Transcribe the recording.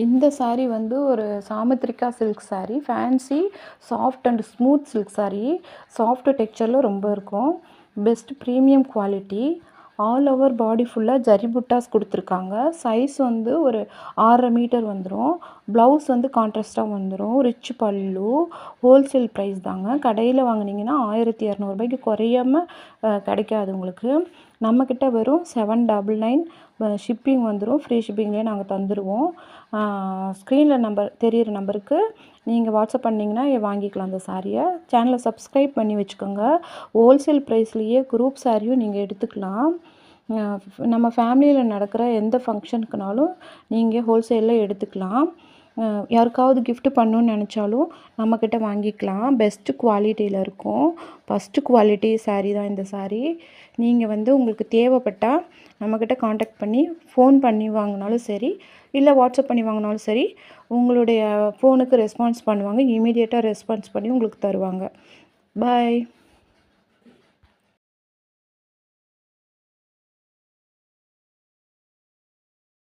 இந்த சாரீ வந்து ஒரு Samudrika silk sari. Fancy soft and smooth silk sari. Soft டெக்ஸ்சரில் ரொம்ப இருக்கும். Best premium quality. All over body ஃபுல்லாக ஜரி புட்டாஸ் கொடுத்துருக்காங்க. சைஸ் வந்து ஒரு 6.5 மீட்டர் வந்துடும். ப்ளவுஸ் வந்து கான்ட்ராஸ்ட்டாக வந்துடும். ரிச் பல்லு. ஹோல்சேல் ப்ரைஸ் தாங்க. கடையில் வாங்கினீங்கன்னா 1200 குறையாமல் கிடைக்காது உங்களுக்கு. நம்மக்கிட்ட வெறும் 799 ஷிப்பிங் வந்துடும். ஃப்ரீ ஷிப்பிங்லேயே நாங்கள் தந்துடுவோம். ஸ்க்ரீனில் தெரிகிற நம்பருக்கு நீங்கள் வாட்ஸ்அப் பண்ணிங்கன்னா வாங்கிக்கலாம் அந்த சாரியை. சேனலை சப்ஸ்கிரைப் பண்ணி வச்சுக்கோங்க. ஹோல்சேல் ப்ரைஸ்லேயே குரூப் சாரியும் நீங்கள் எடுத்துக்கலாம். நம்ம ஃபேமிலியில் நடக்கிற எந்த ஃபங்க்ஷனுக்குனாலும் நீங்கள் ஹோல்சேலில் எடுத்துக்கலாம். யாருக்காவது கிஃப்ட் பண்ணணுன்னு நினச்சாலும் நம்மக்கிட்ட வாங்கிக்கலாம். பெஸ்ட்டு குவாலிட்டியில் இருக்கும். ஃபஸ்ட்டு குவாலிட்டி சாரீ தான் இந்த சாரீ. நீங்கள் வந்து உங்களுக்கு தேவைப்பட்டால் நம்மக்கிட்ட காண்டாக்ட் பண்ணி ஃபோன் பண்ணி வாங்கினாலும் சரி, இல்லை வாட்ஸ்அப் பண்ணி வாங்கினாலும் சரி, உங்களுடைய ஃபோனுக்கு ரெஸ்பான்ஸ் பண்ணுவாங்க. இமீடியட்டாக ரெஸ்பான்ஸ் பண்ணி உங்களுக்கு தருவாங்க. பாய்.